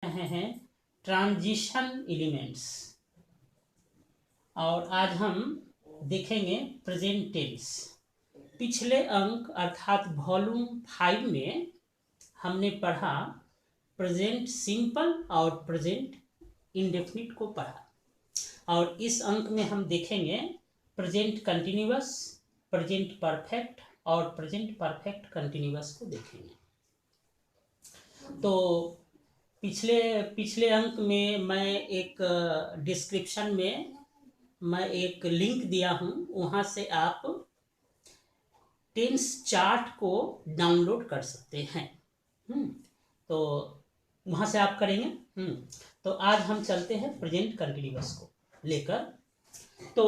रहे हैं transition elements, और आज हम देखेंगे प्रेजेंट टेंस। पिछले अंक अर्थात वॉल्यूम 5 में हमने पढ़ा प्रेजेंट सिंपल और प्रेजेंट इंडेफिनिट को पढ़ा, और इस अंक में हम देखेंगे प्रेजेंट कंटिन्यूअस, प्रेजेंट परफेक्ट और प्रेजेंट परफेक्ट कंटिन्यूअस को देखेंगे। तो पिछले अंक में मैं एक डिस्क्रिप्शन में मैं एक लिंक दिया हूँ, वहाँ से आप टेंस चार्ट को डाउनलोड कर सकते हैं। तो वहाँ से आप करेंगे। तो आज हम चलते हैं प्रेजेंट कंटिन्यूअस को लेकर। तो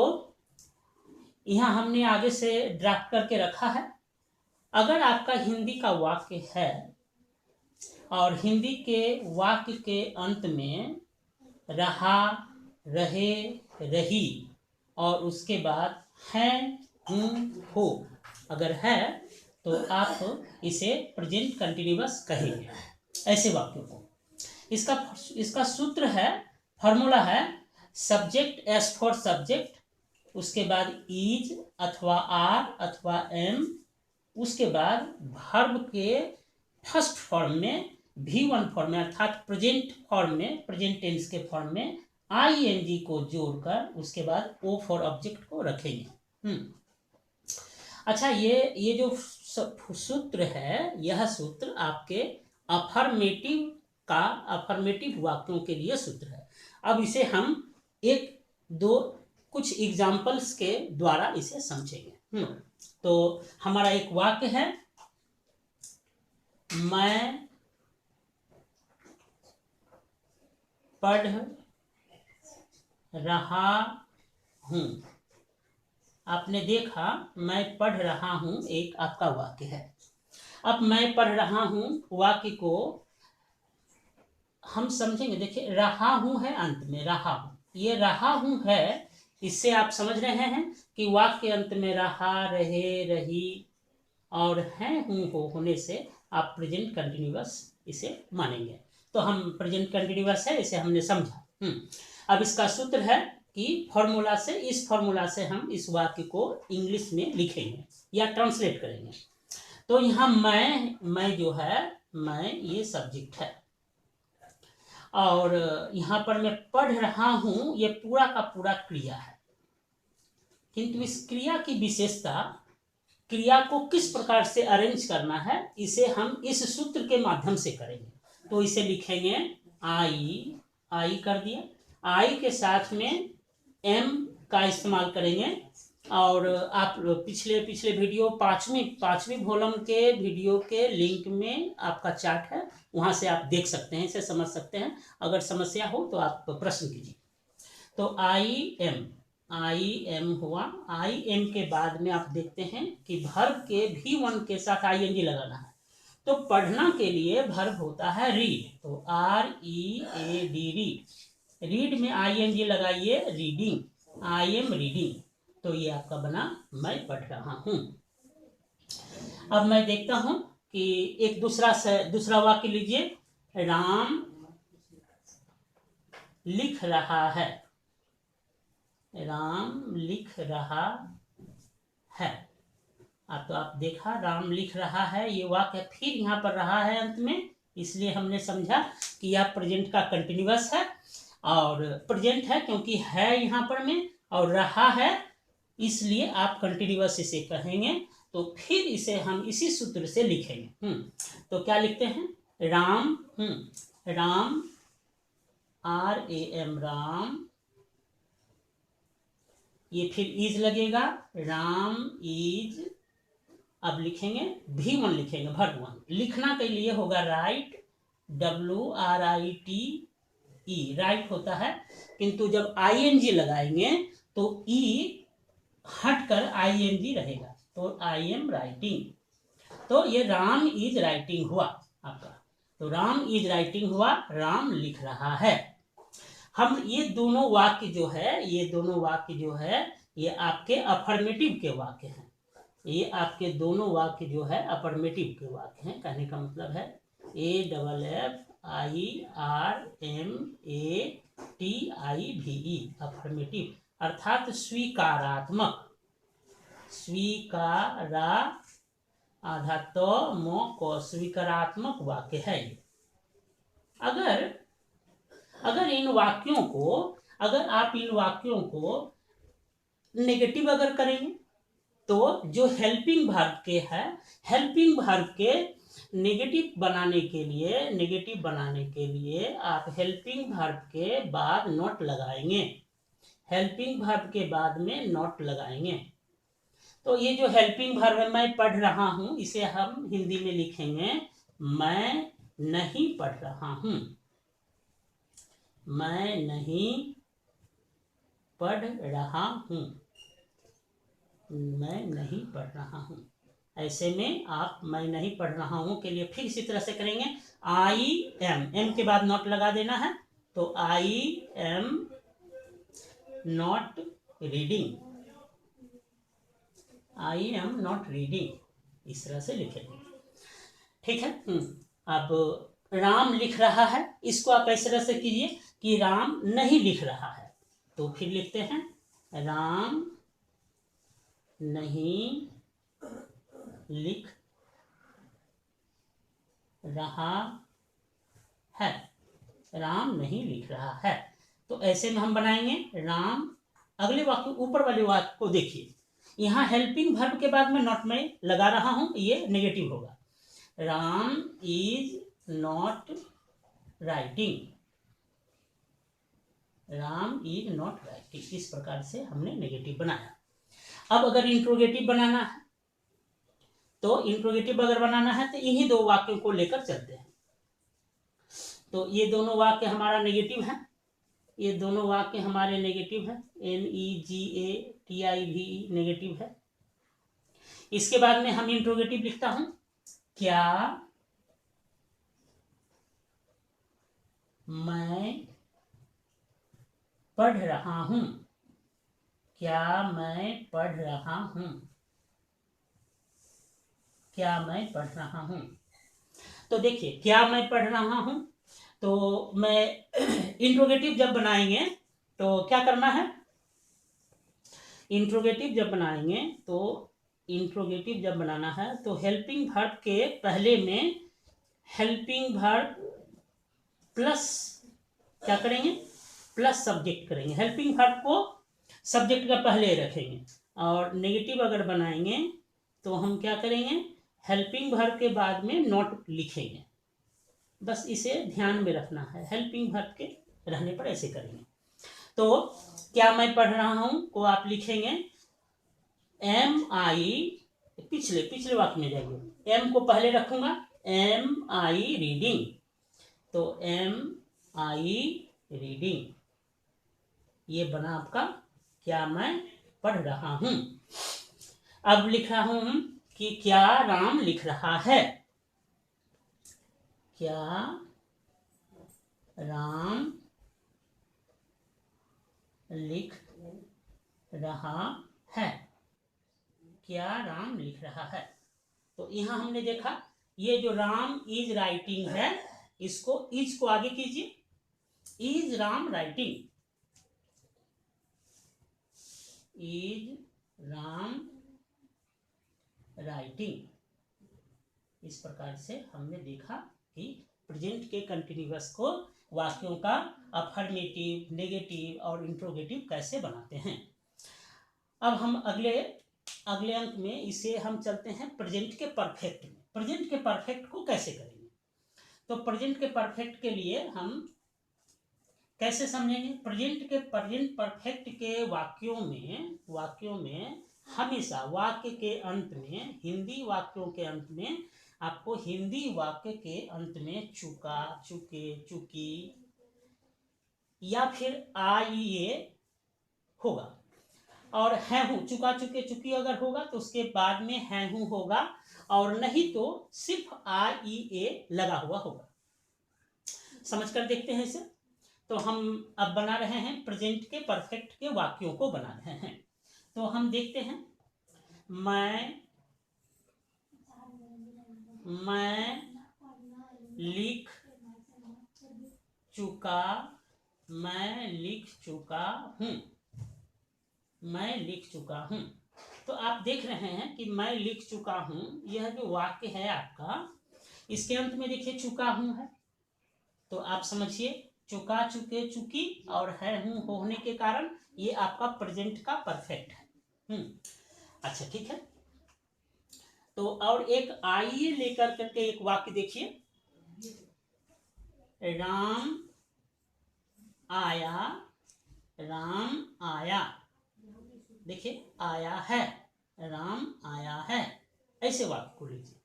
यहाँ हमने आगे से ड्राफ्ट करके रखा है। अगर आपका हिंदी का वाक्य है और हिंदी के वाक्य के अंत में रहा, रहे, रही और उसके बाद है, हूँ, हो अगर है तो आप इसे प्रेजेंट कंटिन्यूअस कहेंगे, ऐसे वाक्यों को। इसका सूत्र है, फॉर्मूला है सब्जेक्ट एस फॉर सब्जेक्ट, उसके बाद इज अथवा आर अथवा एम, उसके बाद वर्ब के फर्स्ट फॉर्म में V1 फॉर्म में अर्थात प्रेजेंट फॉर्म में, प्रेजेंट टेंस के फॉर्म में ing को जोड़कर उसके बाद O फॉर ऑब्जेक्ट को रखेंगे। अच्छा, ये जो सूत्र है, यह सूत्र आपके अफर्मेटिव वाक्यों के लिए सूत्र है। अब इसे हम कुछ एग्जाम्पल्स के द्वारा इसे समझेंगे। तो हमारा एक वाक्य है, मैं पढ़ रहा हूँ। आपने देखा मैं पढ़ रहा हूँ एक आपका वाक्य है। अब मैं पढ़ रहा हूँ वाक्य को हम समझेंगे। देखिए, रहा हूँ है अंत में, रहा हूँ, ये रहा हूँ है, इससे आप समझ रहे हैं कि वाक्य के अंत में रहा, रहे, रही और है, हूँ, हो होने से आप प्रेजेंट कंटिन्यूअस इसे मानेंगे। तो हम प्रेजेंट कंटिन्यूअस है, इसे हमने समझा। अब इसका सूत्र है कि इस फॉर्मूला से हम इस वाक्य को इंग्लिश में लिखेंगे या ट्रांसलेट करेंगे। तो यहाँ मैं जो है, मैं ये सब्जेक्ट है, और यहाँ पर मैं पढ़ रहा हूँ, ये पूरा का पूरा क्रिया है। किंतु इस क्रिया की विशेषता, क्रिया को किस प्रकार से अरेंज करना है, इसे हम इस सूत्र के माध्यम से करेंगे। तो इसे लिखेंगे आई कर दिया, आई के साथ में एम का इस्तेमाल करेंगे। और आप पिछले वीडियो पांचवी वॉल्यूम के वीडियो के लिंक में आपका चार्ट है, वहां से आप देख सकते हैं, इसे समझ सकते हैं। अगर समस्या हो तो आप प्रश्न कीजिए। तो आई एम हुआ। आई एम के बाद में आप देखते हैं कि वर्ब के V1 के साथ ing लगाना है। तो पढ़ना के लिए वर्ब होता है रीड, तो READ, रीड में ing लगाइए, रीडिंग, आई एम रीडिंग। तो ये आपका बना मैं पढ़ रहा हूं। अब मैं देखता हूं कि एक दूसरा वाक्य लीजिए, राम लिख रहा है, राम लिख रहा है। अब तो आप देखा राम लिख रहा है, ये वाक्य फिर यहाँ पर रहा है अंत में, इसलिए हमने समझा कि यह प्रेजेंट का कंटिन्यूअस है। और प्रेजेंट है क्योंकि है यहाँ पर में, और रहा है, इसलिए आप कंटिन्यूअस इसे कहेंगे। तो फिर इसे हम इसी सूत्र से लिखेंगे। तो क्या लिखते हैं, राम, राम RAM, राम, ये फिर इज लगेगा, राम इज। अब लिखेंगे V1 लिखेंगे, वर्ब 1। लिखना के लिए होगा राइट, WRITE, राइट होता है, किंतु जब ing लगाएंगे तो ई हटकर ing रहेगा, तो आई एम राइटिंग। तो ये राम इज राइटिंग हुआ आपका। तो राम इज राइटिंग हुआ, राम लिख रहा है। हम ये दोनों वाक्य जो है, ये आपके अफर्मेटिव के वाक्य हैं। ये आपके दोनों वाक्य जो है अफर्मेटिव के वाक्य हैं। कहने का मतलब है AFFIRMATIVE, अफर्मेटिव अर्थात स्वीकारात्मक, स्वीकारा आधा तो मो को स्वीकारात्मक वाक्य है ये। अगर इन वाक्यों को, अगर आप इन वाक्यों को नेगेटिव अगर करेंगे तो जो हेल्पिंग वर्ब के है, हेल्पिंग वर्ब के नेगेटिव बनाने के लिए आप हेल्पिंग वर्ब के बाद नॉट लगाएंगे, हेल्पिंग वर्ब के बाद में नॉट लगाएंगे। तो ये जो हेल्पिंग वर्ब है, मैं पढ़ रहा हूं, इसे हम हिंदी में लिखेंगे मैं नहीं पढ़ रहा हूं, मैं नहीं पढ़ रहा हूं, मैं नहीं पढ़ रहा हूं। ऐसे में आप मैं नहीं पढ़ रहा हूं के लिए फिर इसी तरह से करेंगे, आई एम के बाद नॉट लगा देना है, तो I am not reading, I am not reading, इस तरह से लिखेंगे। ठीक है। अब राम लिख रहा है, इसको आप इस तरह से कीजिए कि राम नहीं लिख रहा है, तो फिर लिखते हैं राम नहीं लिख रहा है, राम नहीं लिख रहा है। तो ऐसे में हम बनाएंगे राम, अगले वाक्य ऊपर वाले वाक्य को देखिए, यहां हेल्पिंग वर्ब के बाद में नॉट में लगा रहा हूं, ये नेगेटिव होगा, Ram is not writing, Ram is not writing, इस प्रकार से हमने नेगेटिव बनाया। अब अगर इंट्रोगेटिव बनाना है, तो इंट्रोगेटिव अगर बनाना है तो इन्हीं दो वाक्यों को लेकर चलते हैं। तो ये दोनों वाक्य हमारा नेगेटिव है, ये दोनों वाक्य हमारे नेगेटिव है, NEGATIVE नेगेटिव है। इसके बाद में हम इंट्रोगेटिव लिखता हूं, क्या मैं पढ़ रहा हूं, क्या मैं पढ़ रहा हूं, क्या मैं पढ़ रहा हूं। तो देखिए क्या मैं पढ़ रहा हूं, तो मैं इंट्रोगेटिव जब बनाएंगे तो क्या करना है, इंट्रोगेटिव जब बनाएंगे तो इंट्रोगेटिव जब बनाना है तो हेल्पिंग वर्ब के पहले में हेल्पिंग वर्ब प्लस क्या करेंगे, प्लस सब्जेक्ट करेंगे, हेल्पिंग वर्ब को सब्जेक्ट का पहले रखेंगे। और नेगेटिव अगर बनाएंगे तो हम क्या करेंगे, हेल्पिंग वर्ब के बाद में नॉट लिखेंगे, बस इसे ध्यान में रखना है, हेल्पिंग वर्ब के रहने पर ऐसे करेंगे। तो क्या मैं पढ़ रहा हूं को आप लिखेंगे एम आई, पिछले वाक्य में जाइए, एम को पहले रखूंगा, एम आई रीडिंग, तो एम आई रीडिंग, ये बना आपका क्या मैं पढ़ रहा हूं। अब लिख रहा हूं कि क्या राम लिख रहा है, क्या राम लिख रहा है, क्या राम लिख रहा है। तो यहां हमने देखा ये जो राम इज राइटिंग है, इसको इज को आगे कीजिए, is Ram writing, is Ram writing, इस प्रकार से हमने देखा कि प्रेजेंट के कंटिन्यूअस को वाक्यों का अफर्मेटिव, नेगेटिव और इंट्रोगेटिव कैसे बनाते हैं। अब हम अगले अंक में इसे हम चलते हैं प्रेजेंट के परफेक्ट में, प्रेजेंट के परफेक्ट को कैसे करेंगे। तो प्रेजेंट के परफेक्ट के लिए हम कैसे समझेंगे, प्रेजेंट परफेक्ट के वाक्यों में हमेशा वाक्य के अंत में, हिंदी वाक्यों के अंत में आपको हिंदी वाक्य के अंत में चुका, चुके, चुकी या फिर आइए होगा, और है हूं, चुका, चुके, चुकी अगर होगा तो उसके बाद में है हूं होगा, और नहीं तो सिर्फ आइए लगा हुआ होगा। समझ कर देखते हैं इसे। तो हम अब बना रहे हैं प्रेजेंट के परफेक्ट के वाक्यों को बना रहे हैं। तो हम देखते हैं, मैं लिख चुका, मैं लिख चुका हूँ, मैं लिख चुका हूँ। तो आप देख रहे हैं कि मैं लिख चुका हूँ, यह जो वाक्य है आपका, इसके अंत में देखिए चुका हूँ है। तो आप समझिए चुका, चुके, चुकी और है हूँ होने के कारण ये आपका प्रेजेंट का परफेक्ट है। अच्छा ठीक है। तो और एक आइए लेकर करके एक वाक्य देखिए, राम आया, राम आया, देखिए आया है, राम आया है, ऐसे वाक्य को लीजिए।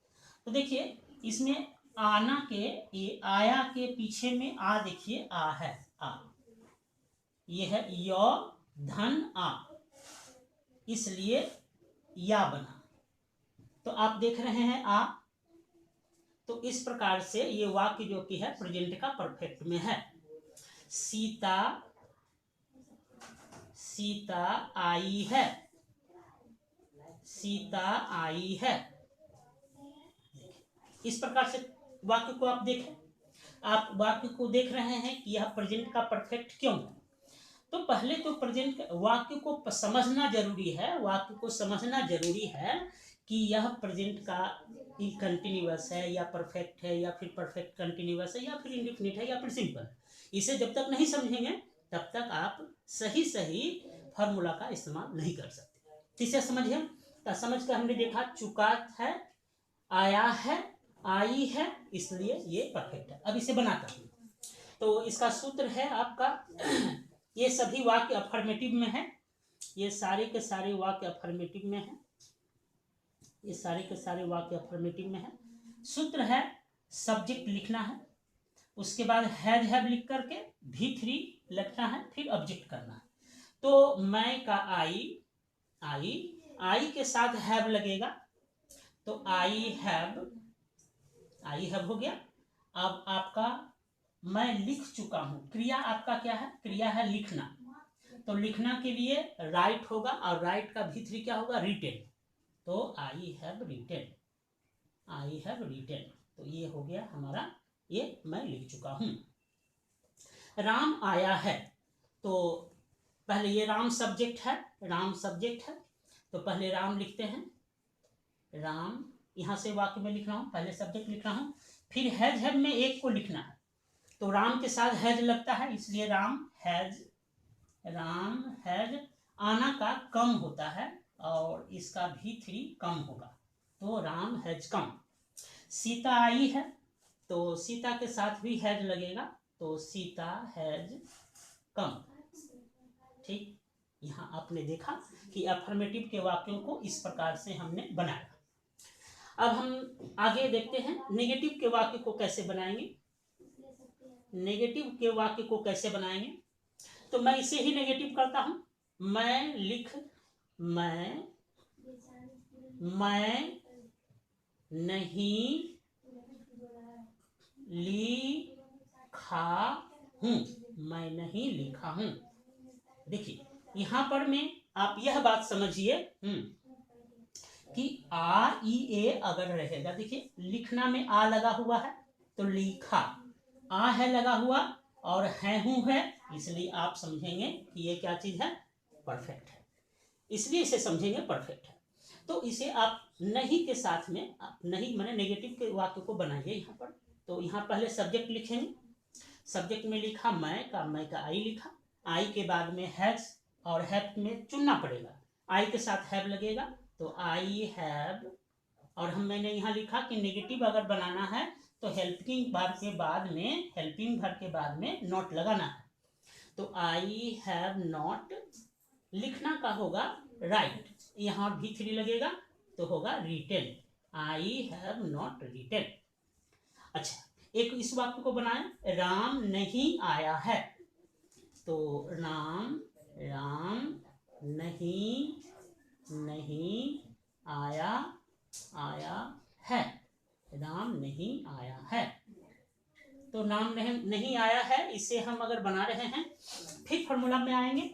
तो देखिए इसमें आना के, ये आया के पीछे में आ, देखिए आ है, आ, ये है यो धन आ, इसलिए या बना। तो आप देख रहे हैं आ। तो इस प्रकार से ये वाक्य जो कि है प्रेजेंट का परफेक्ट में है। सीता, सीता आई है, सीता आई है, इस प्रकार से वाक्य को आप देखें। आप वाक्य को देख रहे हैं कि यह प्रेजेंट का परफेक्ट क्यों है। तो पहले तो प्रेजेंट वाक्य को समझना जरूरी है, वाक्य को समझना जरूरी है कि यह प्रेजेंट का कंटिन्यूअस है या परफेक्ट है या फिर परफेक्ट कंटिन्यूअस है या फिर इंडेफिनिट है या फिर सिंपल है। इसे जब तक नहीं समझेंगे तब तक आप सही सही फॉर्मूला का इस्तेमाल नहीं कर सकते। इसे समझिए, समझ कर हमने देखा चुका है, आया है, आई है, इसलिए ये परफेक्ट है। अब इसे बनाता हूं। तो इसका सूत्र है आपका ये सभी वाक्य अफर्मेटिव में है, ये सारे के सारे वाक्य अफर्मेटिव में है, ये सारे के सारे वाक्य अफर्मेटिव में है। सूत्र है सब्जेक्ट लिखना है, उसके बाद हैज हैव लिख करके V3 लिखना है, फिर ऑब्जेक्ट करना है। तो मैं का आई, आई, आई के साथ हैव लगेगा, तो आई हैव, आई हैव हो गया। अब आपका मैं लिख चुका हूं, क्रिया आपका क्या है, क्रिया है लिखना। तो लिखना के लिए राइट होगा और राइट का V3 क्या होगा, रिटेन। तो I have written, I have written, तो ये हो गया हमारा, ये मैं लिख चुका हूं। राम आया है, तो पहले ये राम सब्जेक्ट है, राम सब्जेक्ट है, तो पहले राम लिखते हैं, राम, यहां से वाक्य में लिख रहा हूं, पहले सब्जेक्ट लिख रहा हूं, फिर हैज हैव में एक को लिखना है, तो राम के साथ हैज लगता है, इसलिए राम हैज, राम हैज, आना का कम होता है और इसका V3 कम होगा, तो राम हैज कम। सीता आई है, तो सीता के साथ भी हैज लगेगा, तो सीता हैज कम। ठीक, यहां आपने देखा कि अफर्मेटिव के वाक्यों को इस प्रकार से हमने बनाया। अब हम आगे देखते हैं नेगेटिव के वाक्य को कैसे बनाएंगे। नेगेटिव के वाक्य को कैसे बनाएंगे, तो मैं इसे ही नेगेटिव करता हूं, मैं लिख, मैं नहीं लिखा हूं, मैं नहीं लिखा हूं। देखिए यहां पर में आप यह बात समझिए कि आ ई ए अगर रहेगा, देखिए लिखना में आ लगा हुआ है तो लिखा, आ है लगा हुआ और है हूं है, इसलिए आप समझेंगे कि ये क्या चीज है, परफेक्ट है, इसलिए इसे समझेंगे परफेक्ट है। तो इसे आप नहीं के साथ में, नहीं माने नेगेटिव के वाक्य को बनाइए यहाँ पर। तो यहाँ पहले सब्जेक्ट लिखेंगे, सब्जेक्ट में लिखा मैं का आई लिखा, आई के बाद में हैज और हैव में चुनना पड़ेगा, आई के साथ हैव लगेगा, तो आई हैव, और मैंने यहाँ लिखा कि नेगेटिव अगर बनाना है तो हेल्पिंग वर्ब के बाद में, हेल्पिंग वर्ब के बाद में नॉट लगाना है, तो आई हैव नॉट, लिखना का होगा राइट, यहाँ V3 लगेगा तो होगा written, I have not written. अच्छा, एक इस वाक्य को बनाए, राम नहीं आया है, तो राम नहीं आया है, राम नहीं आया है, तो नाम नहीं आया है, इसे हम अगर बना रहे हैं, फिर फॉर्मूला में आएंगे,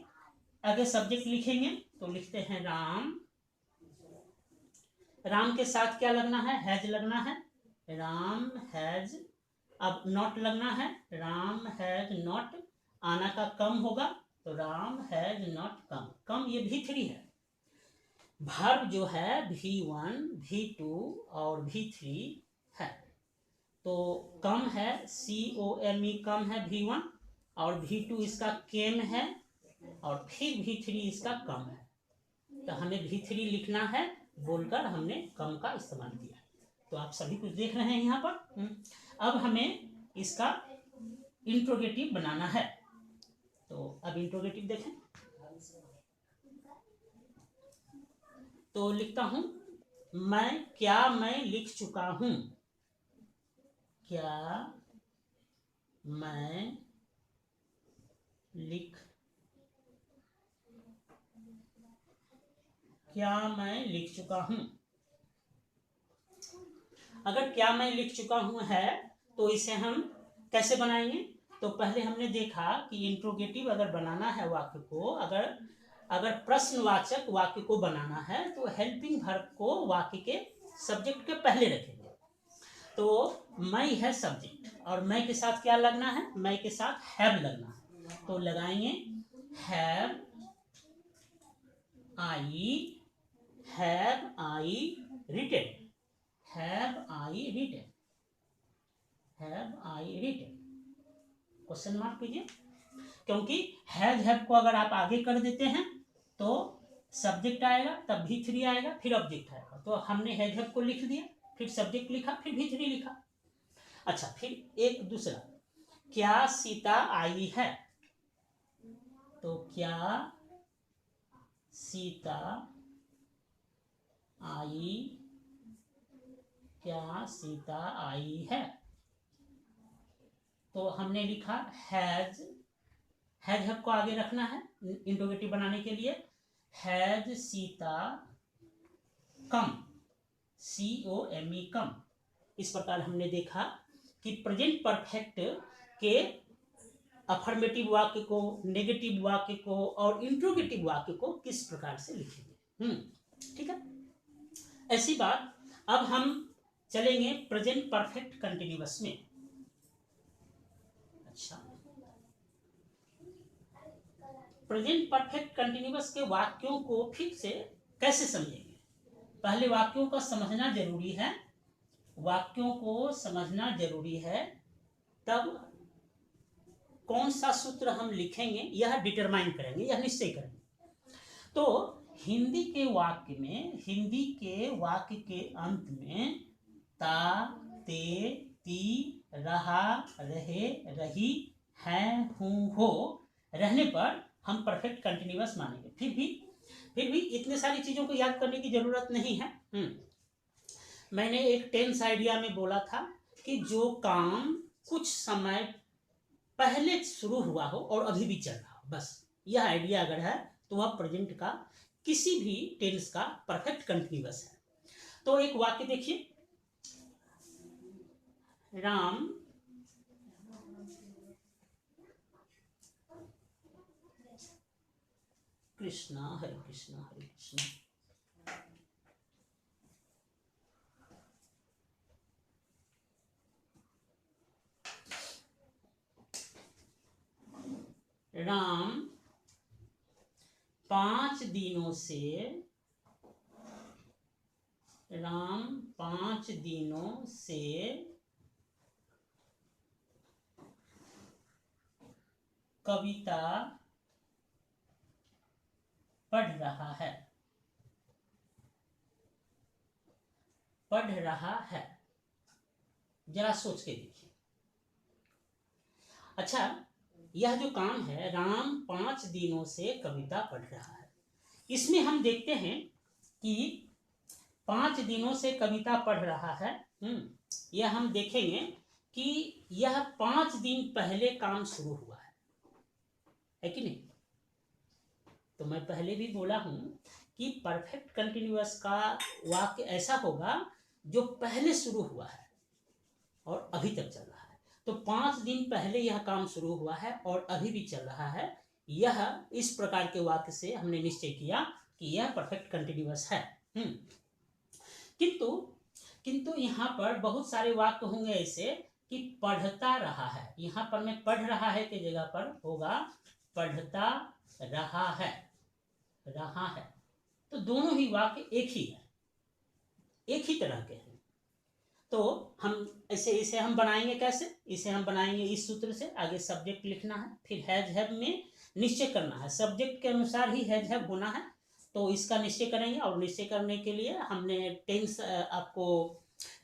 आगे सब्जेक्ट लिखेंगे, तो लिखते हैं राम, राम के साथ क्या लगना है, हैज लगना है, राम हैज अब नॉट लगना है, राम हैज नॉट, आना का कम होगा तो राम हैज नॉट कम, कम ये V3 है। वर्ब जो है V1 V2 और V3 है, तो कम है COME कम है V1, और V2 इसका केम है, और फिर V3 इसका कम है, तो हमें V3 लिखना है बोलकर हमने कम का इस्तेमाल किया। तो आप सभी कुछ देख रहे हैं यहाँ पर। अब हमें इसका इंट्रोगेटिव बनाना है, तो अब इंट्रोगेटिव देखें, तो लिखता हूं मैं लिख चुका हूं, क्या मैं लिख चुका हूं। अगर क्या मैं लिख चुका हूं है तो इसे हम कैसे बनाएंगे, तो पहले हमने देखा कि इंट्रोगेटिव अगर बनाना है वाक्य को, अगर प्रश्नवाचक वाक्य को बनाना है तो हेल्पिंग वर्ब को वाक्य के सब्जेक्ट के पहले रखेंगे। तो मैं है सब्जेक्ट, और मैं के साथ क्या लगना है, मैं के साथ हैव लगना है, तो लगाएंगे have I written, question mark कीजिए, क्योंकि हैव को अगर आप आगे कर देते हैं तो सब्जेक्ट आएगा, तब V3 आएगा, फिर ऑब्जेक्ट आएगा, तो हमने हैव को लिख दिया, फिर सब्जेक्ट लिखा, फिर V3 लिखा। अच्छा, फिर एक दूसरा, क्या सीता आई है, तो क्या सीता आई है, तो हमने लिखा हैज को आगे रखना है इंट्रोगेटिव बनाने के लिए, हैज सीता कम, COME कम। इस प्रकार हमने देखा कि प्रेजेंट परफेक्ट के अफर्मेटिव वाक्य को, नेगेटिव वाक्य को और इंट्रोगेटिव वाक्य को किस प्रकार से लिखेंगे। ठीक है, ऐसी बात अब हम चलेंगे प्रेजेंट परफेक्ट कंटिन्यूअस में। अच्छा, प्रेजेंट परफेक्ट कंटिन्यूअस के वाक्यों को फिर से कैसे समझेंगे, पहले वाक्यों का समझना जरूरी है, वाक्यों को समझना जरूरी है, तब कौन सा सूत्र हम लिखेंगे यह डिटरमाइन करेंगे, यह निश्चय करेंगे। तो हिंदी के वाक्य के अंत में ता, ते, ती, रहा, रहे, रही, है, हूं, हो रहने पर हम परफेक्ट कंटिन्यूअस मानेंगे। फिर भी इतने सारी चीजों को याद करने की जरूरत नहीं है। मैंने एक टेंस आइडिया में बोला था कि जो काम कुछ समय पहले शुरू हुआ हो और अभी भी चल रहा हो, बस यह आइडिया अगर है तो वह प्रेजेंट का किसी भी टेंस का परफेक्ट कंटिन्यूअस है। तो एक वाक्य देखिए, राम कृष्णा हरे कृष्णा हरे कृष्णा, राम 5 दिनों से कविता पढ़ रहा है। जरा सोच के देखिए। अच्छा, यह जो काम है, राम 5 दिनों से कविता पढ़ रहा है, इसमें हम देखते हैं कि 5 दिनों से कविता पढ़ रहा है, यह हम देखेंगे कि यह 5 दिन पहले काम शुरू हुआ है कि नहीं। तो मैं पहले भी बोला हूं कि परफेक्ट कंटिन्यूअस का वाक्य ऐसा होगा जो पहले शुरू हुआ है और अभी तक चल रहा है। तो 5 दिन पहले यह काम शुरू हुआ है और अभी भी चल रहा है, यह इस प्रकार के वाक्य से हमने निश्चय किया कि यह परफेक्ट कंटिन्यूअस है। किंतु यहाँ पर बहुत सारे वाक्य होंगे ऐसे कि पढ़ता रहा है। यहाँ पर मैं पढ़ रहा है की जगह पर होगा पढ़ता रहा है, रहा है। तो दोनों ही वाक्य एक ही है, एक ही तरह के हैं। तो हम इसे हम बनाएंगे कैसे? इसे हम बनाएंगे इस सूत्र से। आगे सब्जेक्ट लिखना है, फिर हैज हैव में निश्चय करना है, सब्जेक्ट के अनुसार ही हैज हैव होना है। तो इसका निश्चय करेंगे, और निश्चय करने के लिए हमने टेंस आपको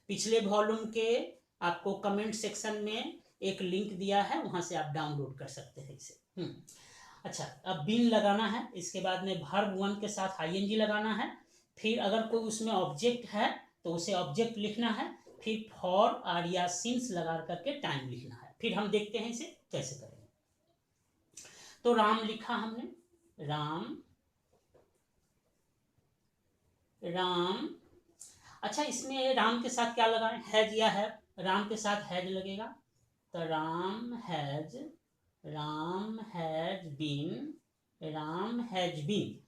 पिछले वॉल्यूम के आपको कमेंट सेक्शन में एक लिंक दिया है, वहां से आप डाउनलोड कर सकते हैं इसे। अच्छा, अब बीन लगाना है, इसके बाद में वर्ब वन के साथ आईएनजी लगाना है, फिर अगर कोई उसमें ऑब्जेक्ट है तो उसे ऑब्जेक्ट लिखना है, फिर फॉर आर या सिंस लगा करके टाइम लिखना है। फिर हम देखते हैं इसे कैसे करेंगे। तो राम लिखा हमने, राम, राम। अच्छा, इसमें राम के साथ क्या लगाएं? हैज या है? राम के साथ हैज लगेगा, तो Ram has, Ram has been, Ram has been.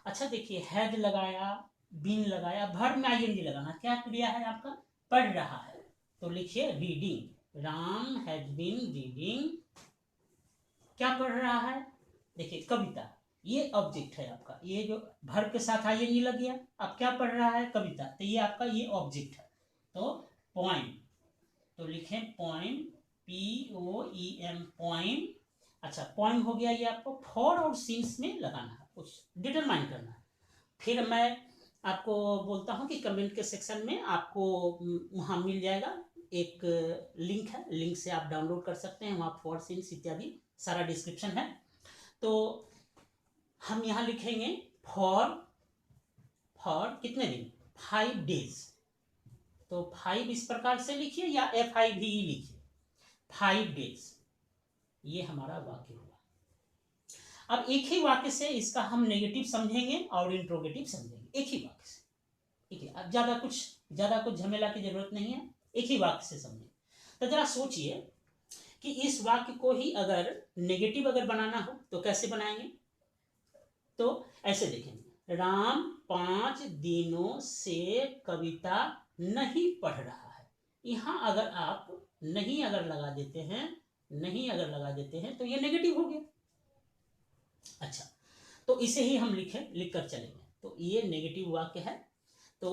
अच्छा देखिए, हैज लगाया, बीन लगाया, वर्ब में आईएनजी लगाना। क्या क्रिया है आपका? पढ़ रहा है, तो लिखिए reading, Ram has been reading. क्या पढ़ रहा है? देखिए कविता, ये ऑब्जेक्ट है आपका, ये जो वर्ब के साथ आईएनजी लग गया। अब क्या पढ़ रहा है? कविता, तो ये आपका ये ऑब्जेक्ट है। तो पोएम, तो लिखें पोएम, POEM पोएम। अच्छा, पोएम हो गया ये आपको। फॉर और सिंस में लगाना है, कुछ डिटरमाइन करना है। फिर मैं आपको बोलता हूं कि कमेंट के सेक्शन में आपको वहां मिल जाएगा एक लिंक है, लिंक से आप डाउनलोड कर सकते हैं, वहां फॉर सिंस इत्यादि सारा डिस्क्रिप्शन है। तो हम यहां लिखेंगे फॉर, फॉर कितने दिन? 5 डेज। तो 5 इस प्रकार से लिखिए या FIVE लिखिए, 5 डेज। ये हमारा वाक्य हुआ। अब एक ही वाक्य से इसका हम नेगेटिव समझेंगे और इंट्रोगेटिव समझेंगे, एक ही वाक्य से। ठीक है, अब ज्यादा कुछ झमेला की जरूरत नहीं है, एक ही वाक्य से समझें। तो जरा सोचिए कि इस वाक्य को ही अगर नेगेटिव अगर बनाना हो तो कैसे बनाएंगे? तो ऐसे देखेंगे, राम 5 दिनों से कविता नहीं पढ़ रहा है। यहां अगर आप नहीं अगर लगा देते हैं, नहीं अगर लगा देते हैं तो ये नेगेटिव हो गया। अच्छा, तो इसे ही हम लिख कर चलेंगे। तो ये नेगेटिव वाक्य है। तो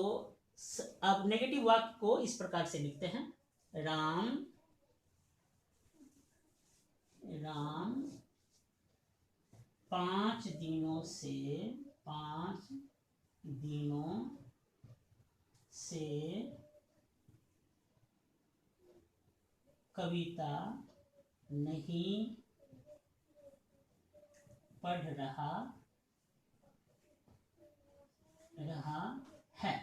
अब नेगेटिव वाक्य को इस प्रकार से लिखते हैं, राम, राम 5 दिनों से, 5 दिनों से कविता नहीं पढ़ रहा है,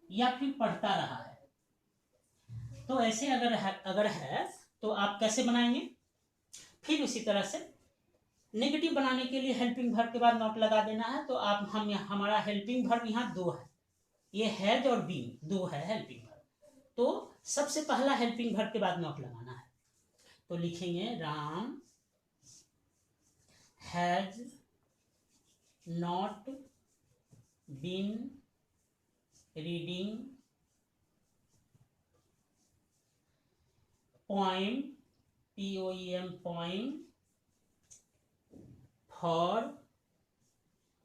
या फिर पढ़ता रहा है। तो ऐसे अगर है तो आप कैसे बनाएंगे? फिर उसी तरह से नेगेटिव बनाने के लिए हेल्पिंग वर्ब के बाद नॉट लगा देना है। तो आप हमारा हेल्पिंग वर्ब यहाँ 2 है, ये हैज और बीन 2 है हेल्पिंग वर्ब। तो सबसे पहला हेल्पिंग वर्ब के बाद नॉट लगाना है। तो लिखेंगे Ram has not been reading poem, POEM poem for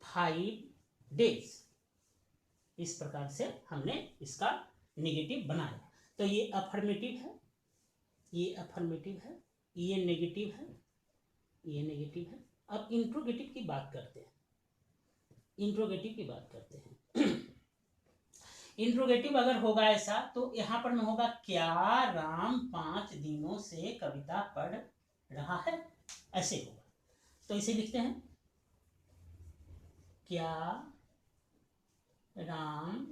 5 days. इस प्रकार से हमने इसका नेगेटिव बनाया। तो ये अफर्मेटिव है, ये अफर्मेटिव है, ये नेगेटिव है, ये नेगेटिव है। अब इंट्रोगेटिव की बात करते हैं, इंट्रोगेटिव की बात करते हैं। इंट्रोगेटिव अगर होगा ऐसा तो यहां पर में होगा, क्या राम 5 दिनों से कविता पढ़ रहा है, ऐसे होगा। तो इसे लिखते हैं, क्या राम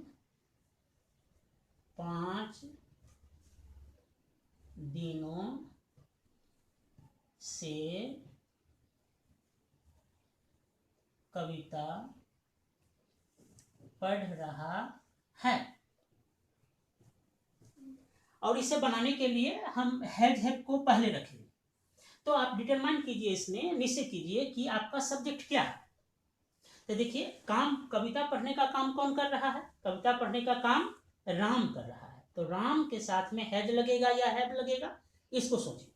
5 दिनों से कविता पढ़ रहा है। और इसे बनाने के लिए हम हैव को पहले रखेंगे। तो आप डिटरमाइन कीजिए, इसमें निश्चय कीजिए कि आपका सब्जेक्ट क्या है। तो देखिए, काम कविता पढ़ने का काम कौन कर रहा है? कविता पढ़ने का काम राम कर रहा है। तो राम के साथ में हैज लगेगा या हैव लगेगा, इसको सोचिए।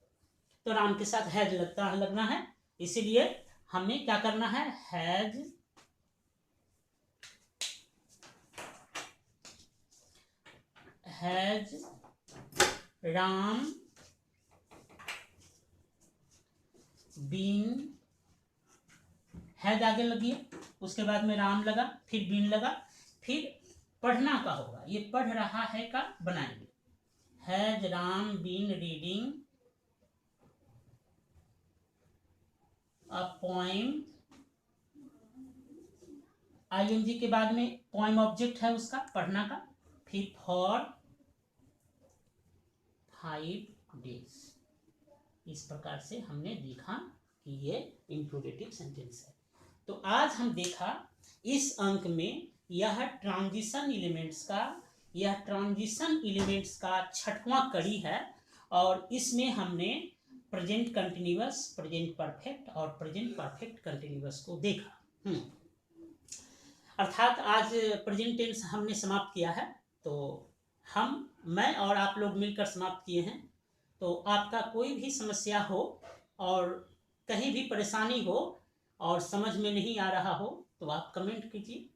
तो राम के साथ हैज लगना है, इसीलिए हमें क्या करना है, हैज राम बीन, हैज आगे लगी है, उसके बाद में राम लगा, फिर बीन लगा, फिर पढ़ना का होगा, ये पढ़ रहा है का बनाएंगे, has Ram been reading a poem, ING के बाद में पोएम ऑब्जेक्ट है उसका पढ़ना का, फिर फॉर 5 days। इस प्रकार से हमने देखा कि ये इंट्रोगेटिव सेंटेंस है। तो आज हम देखा इस अंक में यह ट्रांजिशन एलिमेंट्स का 6वां कड़ी है, और इसमें हमने प्रेजेंट कंटिन्यूअस, प्रेजेंट परफेक्ट और प्रेजेंट परफेक्ट कंटिन्यूअस को देखा। अर्थात आज प्रेजेंट टेंस हमने समाप्त किया है। तो मैं और आप लोग मिलकर समाप्त किए हैं। तो आपका कोई भी समस्या हो और कहीं भी परेशानी हो और समझ में नहीं आ रहा हो तो आप कमेंट कीजिए।